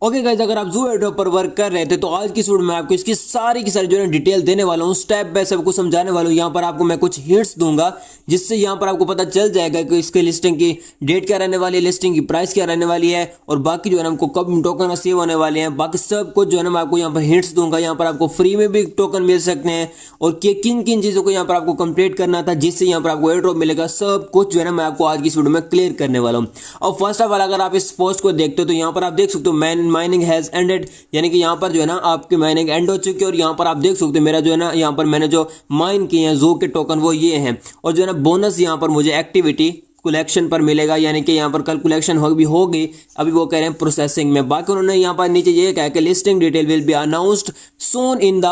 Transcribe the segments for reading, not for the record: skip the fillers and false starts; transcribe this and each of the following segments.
Okay guys, अगर आप जू एड्रॉप पर वर्क कर रहे थे तो आज की वीडियो में आपको इसकी सारी की सारी जो है डिटेल देने वाला हूँ, स्टेप बाय स्टेप को समझाने वाला हूँ। यहाँ पर आपको मैं कुछ हिंट्स दूंगा जिससे यहाँ पर आपको पता चल जाएगा कि इसके लिस्टिंग की डेट क्या रहने वाली है, लिस्टिंग की प्राइस क्या रहने वाली है और बाकी जो है ना हमको कब टोकन सेव होने वाले हैं। बाकी सब कुछ जो है ना मैं आपको यहाँ पर हिंट्स दूंगा। यहाँ पर आपको फ्री में भी टोकन मिल सकते हैं और किन किन चीजों को यहाँ पर आपको कंप्लीट करना था जिससे यहाँ पर आपको एड्रॉप मिलेगा, सब कुछ जो है ना मैं आपको आज की वीडियो में क्लियर करने वाला हूँ। और फर्स्ट ऑफ ऑल अगर आप इस पोस्ट को देखते हो तो यहाँ पर आप देख सकते हो माइनिंग हैज एंडेड, यानी कि यहाँ पर जो है ना आपकी माइनिंग एंड हो चुकी है। और यहाँ पर आप देख सकते हो मेरा जो है ना यहाँ पर मैंने जो माइन किए हैं जू के टोकन वो ये हैं। और जो है ना बोनस यहाँ पर मुझे एक्टिविटी कलेक्शन पर मिलेगा, यानी कि यहाँ पर कल कलेक्शन होगी, अभी वो कह रहे हैं प्रोसेसिंग में। बाकी उन्होंने यहाँ पर नीचे ये कहा कि listing detail will be announced soon in the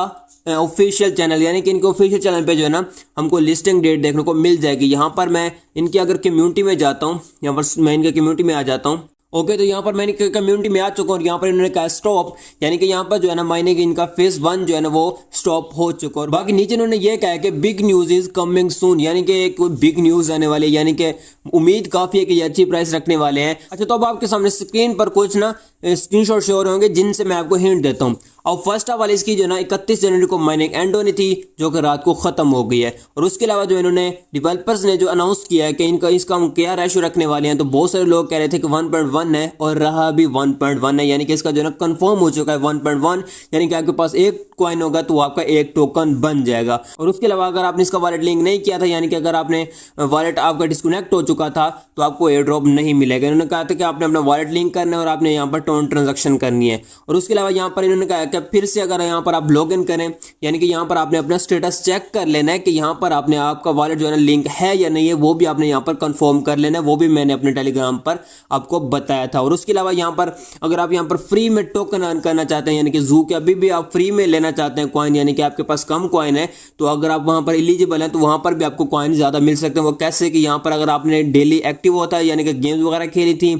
official channel, यानी कि इनके ऑफिशियल चैनल पे जो है ना हमको लिस्टिंग डेट देखने को मिल जाएगी। यहाँ पर मैं इनकी अगर कम्युनिटी में जाता हूँ, यहाँ पर मैं इनके कम्युनिटी में आ जाता हूँ। ओके तो यहाँ पर मैंने कम्युनिटी में आ चुका हूँ और यहाँ पर इन्होंने कहा स्टॉप, यानी कि यहाँ पर जो है ना माइनिंग इनका फेज 1 जो है ना वो स्टॉप हो चुका है। और बाकी नीचे इन्होंने ये कहा कि big news is coming soon, यानी कि कोई बिग न्यूज आने वाली है, यानी कि उम्मीद काफी है कि ये अच्छी प्राइस रखने वाले हैं। अच्छा तो अब आपके सामने स्क्रीन पर कुछ ना स्क्रीनशॉट शो होंगे जिनसे मैं आपको हिंट देता हूँ। और फर्स्ट ऑफ ऑल इसकी जो ना 31 जनवरी को माइनिंग एंड होनी थी जो कि रात को खत्म हो गई है। और उसके अलावा जो इन्होंने डेवलपर्स ने जो अनाउंस किया है कि इसका हम क्या रेशो रखने वाले हैं, तो बहुत सारे लोग कह रहे थे कि 1.1 है और रहा भी 1.1 है, यानी कि इसका जो ना कंफर्म हो चुका है 1.1, यानी कि आपके पास एक कॉइन होगा तो आपका एक टोकन बन जाएगा। और उसके अलावा अगर आपने इसका वॉलेट लिंक नहीं किया था, यानी कि अगर आपने वॉलेट आपका डिस्कनेक्ट हो चुका था तो आपको एयर ड्रॉप नहीं मिलेगा। इन्होंने कहा था कि आपने अपना वॉलेट लिंक करना है और आपने यहाँ पर टोन ट्रांजेक्शन करनी है। और उसके अलावा यहाँ पर इन्होंने कहा कि फिर से अगर यहाँ पर आप लॉग इन करें, यानी कि यहाँ पर आपने अपना स्टेटस चेक कर लेना है कि यहाँ पर आपने आपका वॉलेट जो है ना लिंक है या नहीं है, वो भी आपने यहाँ पर कंफर्म कर लेना है। वो भी मैंने अपने टेलीग्राम पर आपको बताया था। और उसके अलावा यहाँ पर अगर आप यहाँ पर फ्री में टोकन अर्न करना चाहते हैं, यानी कि जू के अभी भी आप फ्री में लेना चाहते हैं कॉइन, यानी कि आपके पास कम कॉइन है तो अगर आप वहां पर एलिजिबल हैं तो वहां पर भी आपको कॉइन ज्यादा मिल सकते हैं। वो कैसे कि यहाँ पर अगर आपने डेली एक्टिव होता है, यानी कि गेम्स वगैरह खेली थी,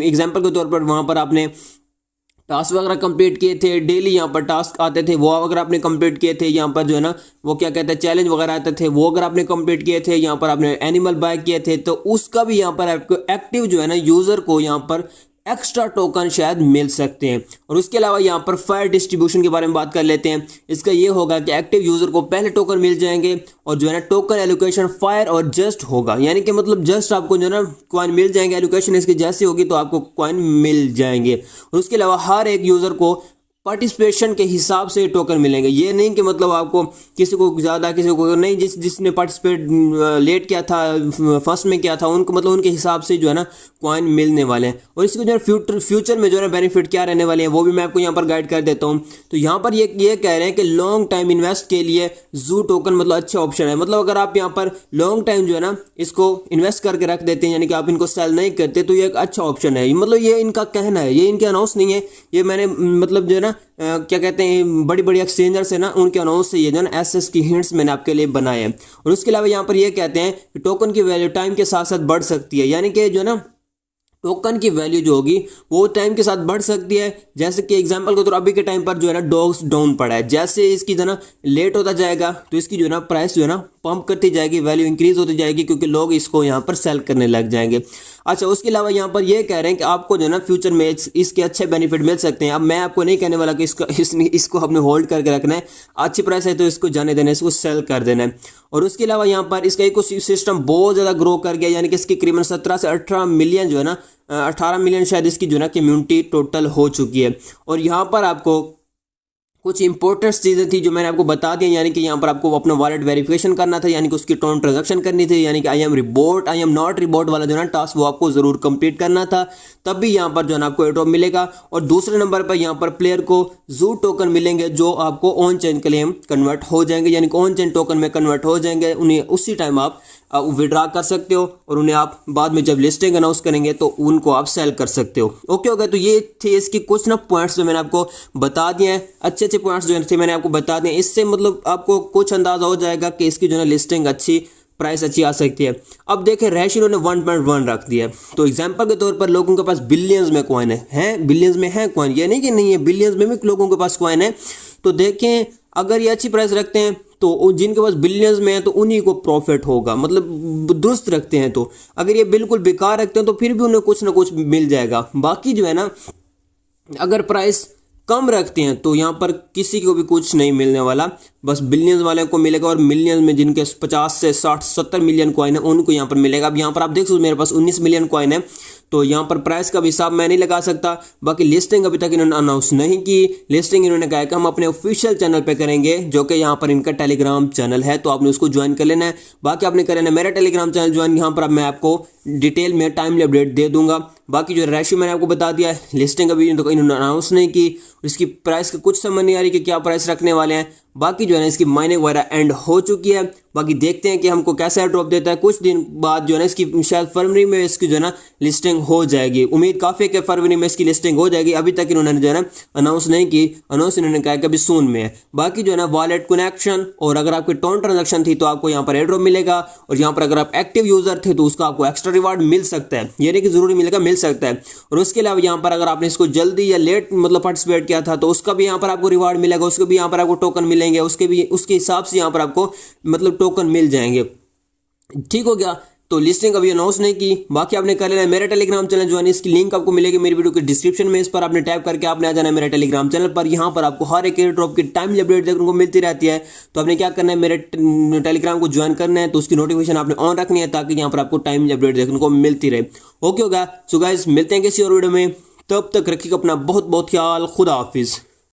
एग्जाम्पल के तौर पर वहां पर आपने टास्क वगैरह कंप्लीट किए थे, डेली यहाँ पर टास्क आते थे वो अगर आपने कंप्लीट किए थे, यहाँ पर जो है ना वो क्या कहते हैं चैलेंज वगैरह आते थे वो अगर आपने कंप्लीट किए थे, यहाँ पर आपने एनिमल बाय किए थे तो उसका भी यहाँ पर आपको एक्टिव जो है ना यूजर को यहाँ पर एक्स्ट्रा टोकन शायद मिल सकते हैं। और उसके अलावा यहाँ पर फायर डिस्ट्रीब्यूशन के बारे में बात कर लेते हैं। इसका ये होगा कि एक्टिव यूजर को पहले टोकन मिल जाएंगे और जो है ना टोकन एलोकेशन फायर और जस्ट होगा, यानी कि मतलब जस्ट आपको जो है ना कॉइन मिल जाएंगे, एलोकेशन इसकी जैसी होगी तो आपको कॉइन मिल जाएंगे। और उसके अलावा हर एक यूजर को पार्टिसिपेशन के हिसाब से टोकन मिलेंगे। ये नहीं कि मतलब आपको किसी को ज़्यादा किसी को नहीं, जिसने पार्टिसिपेट लेट किया था फर्स्ट में किया था उनको मतलब उनके हिसाब से जो है ना कॉइन मिलने वाले हैं। और इसको जो है फ्यूचर में जो है ना बेनिफिट क्या रहने वाले हैं वो भी मैं आपको यहाँ पर गाइड कर देता हूँ। तो यहाँ पर ये कह रहे हैं कि लॉन्ग टाइम इन्वेस्ट के लिए जू टोकन मतलब अच्छा ऑप्शन है। मतलब अगर आप यहाँ पर लॉन्ग टाइम जो है ना इसको इन्वेस्ट करके रख देते हैं, यानी कि आप इनको सेल नहीं करते, तो ये एक अच्छा ऑप्शन है। मतलब ये इनका कहना है, ये इनके अनाउंस नहीं है, ये मैंने मतलब जो है ना क्या कहते हैं बड़ी बड़ी एक्सचेंजर से ना उनके अनाउंस से ये जो ना एसएस की हिंट्स मैंने आपके लिए बनाए हैं। और उसके अलावा यहाँ पर ये कहते हैं कि टोकन की वैल्यू टाइम के साथ साथ बढ़ सकती है, यानी कि जो है ना टोकन की वैल्यू जो होगी वो टाइम के साथ बढ़ सकती है। जैसे कि एग्जांपल के तौर अभी के टाइम पर जो है ना डॉग्स डाउन पड़ा है, जैसे इसकी जो है ना लेट होता जाएगा तो इसकी जो है ना प्राइस जो है ना पंप करती जाएगी, वैल्यू इंक्रीज होती जाएगी क्योंकि लोग इसको यहाँ पर सेल करने लग जाएंगे। अच्छा उसके अलावा यहाँ पर ये कह रहे हैं कि आपको जो है ना फ्यूचर में इसके अच्छे बेनिफिट मिल सकते हैं। अब मैं आपको नहीं कहने वाला कि इसको आपने होल्ड करके रखना है, अच्छी प्राइस है तो इसको जाने देना है, इसको सेल कर देना है। और उसके अलावा यहाँ पर इसका इकोसिस्टम बहुत ज़्यादा ग्रो कर गया, यानी कि इसकी करीबन 17 से 18 मिलियन जो है ना 18 मिलियन शायद इसकी जो है ना कम्युनिटी टोटल हो चुकी है। और यहाँ पर आपको कुछ इंपॉर्टेंट चीज़ें थी जो मैंने आपको बता दी, यानी कि यहाँ पर आपको अपना वॉलेट वेरिफिकेशन करना था, यानी कि उसकी टोन ट्रांजैक्शन करनी थी, यानी कि आई एम नॉट रिपोर्ट वाला जो है ना टास्क वो आपको जरूर कंप्लीट करना था, तब भी यहाँ पर जो है ना आपको एड्रॉप मिलेगा। और दूसरे नंबर पर यहाँ पर प्लेयर को जू टोकन मिलेंगे जो आपको ऑन चेन के लिए कन्वर्ट हो जाएंगे, यानी कि ऑन चेन टोकन में कन्वर्ट हो जाएंगे, उन्हें उसी टाइम आप विड्रा कर सकते हो और उन्हें आप बाद में जब लिस्टिंग अनाउंस करेंगे तो उनको आप सेल कर सकते हो। ओके हो गया, तो ये थे इसकी कुछ ना पॉइंट्स जो मैंने आपको बता दिए हैं, अच्छे पॉइंट्स जो थे मैंने आपको बता दिए। इससे मतलब आपको कुछ अंदाजा हो जाएगा कि इसकी जो है लिस्टिंग अच्छी प्राइस अच्छी आ सकती है। अब देखें रैश इन्होंने 1.1 रख दिया है, तो एग्जांपल के तौर पर लोगों के पास बिलियंस में कॉइन है, बिलियंस में है कॉइन, ये नहीं कि नहीं है, बिलियंस में भी लोगों के पास कॉइन है। तो देखें अगर ये अच्छी प्राइस रखते हैं तो जिनके पास बिलियंस में है तो उन्हीं को प्रॉफिट होगा, मतलब दुरुस्त रखते हैं। तो अगर ये बिल्कुल बेकार रखते हैं तो फिर भी उन्हें कुछ ना कुछ मिल जाएगा। बाकी जो है ना अगर प्राइस कम रखते हैं तो यहाँ पर किसी को भी कुछ नहीं मिलने वाला, बस बिलियंस वाले को मिलेगा और मिलियंस में जिनके 50 से 60 70 मिलियन कॉइन है उनको यहाँ पर मिलेगा। अब यहाँ पर आप देख सकते हो मेरे पास 19 मिलियन कॉइन है, तो यहाँ पर प्राइस का भी हिसाब मैं नहीं लगा सकता। बाकी लिस्टिंग अभी तक इन्होंने अनाउंस नहीं की। लिस्टिंग इन्होंने कहा है कि हम अपने ऑफिशियल चैनल पे करेंगे, जो कि यहाँ पर इनका टेलीग्राम चैनल है, तो आपने उसको ज्वाइन कर लेना है। बाकी आपने कर लेना है मेरा टेलीग्राम चैनल ज्वाइन, यहाँ पर अब मैं आपको डिटेल में टाइमली अपडेट दे दूंगा। बाकी जो रेशियो मैंने आपको बता दिया है, लिस्टिंग अभी इन्होंने अनाउंस नहीं की, इसकी प्राइस का कुछ समझ नहीं आ रही कि क्या प्राइस रखने वाले हैं। बाकी जो है ना इसकी माइनिंग वगैरह एंड हो चुकी है। बाकी देखते हैं कि हमको कैसा ड्रॉप देता है। कुछ दिन बाद जो है ना इसकी शायद फरवरी में इसकी जो है ना लिस्टिंग हो जाएगी। उम्मीद काफ़ी है कि फरवरी में इसकी लिस्टिंग हो जाएगी। अभी तक इन्होंने जो है ना अनाउंस नहीं की, अनाउंस इन्होंने कहा कि अभी सून में है। बाकी जो है ना वॉलेट कनेक्शन और अगर आपकी टोन ट्रांजेक्शन थी तो आपको यहाँ पर एयर ड्रॉप मिलेगा, और यहाँ पर अगर आप एक्टिव यूजर थे तो उसका आपको एक्स्ट्रा रिवार्ड मिल सकता है। ये नहीं कि जरूरी मिलेगा, मिल सकता है। और उसके अलावा यहाँ पर अगर आपने इसको जल्दी या लेट मतलब पार्टिसिपेट किया था तो उसका भी यहाँ पर आपको रिवार्ड मिलेगा, उसके भी यहाँ पर आपको टोकन मिलेंगे, उसके हिसाब से यहाँ पर आपको मतलब टोकन मिल जाएंगे। ठीक हो गया। तो लिस्टिंग अभी अनाउंस नहीं की। बाकी आपने कर लेना है मेरा टेलीग्राम चैनल ज्वाइन, इसकी लिंक आपको मिलेगी मेरी वीडियो के डिस्क्रिप्शन में। इस पर आपने टैप करके आपने आ जाना है मेरे टेलीग्राम चैनल पर। यहाँ पर आपको हर एक एयर ड्रॉप की टाइमली अपडेट देखने को मिलती रहती है। तो आपने क्या करना है, मेरे टेलीग्राम को ज्वाइन करना है, तो उसकी नोटिफिकेशन आपने ऑन रखनी है ताकि यहाँ पर आपको टाइमली अपडेट देखने को मिलती रहे। ओके होगा। सो गाइस मिलते हैं किसी और वीडियो में, तब तक रखिएगा अपना बहुत बहुत ख्याल। खुदा हाफिज।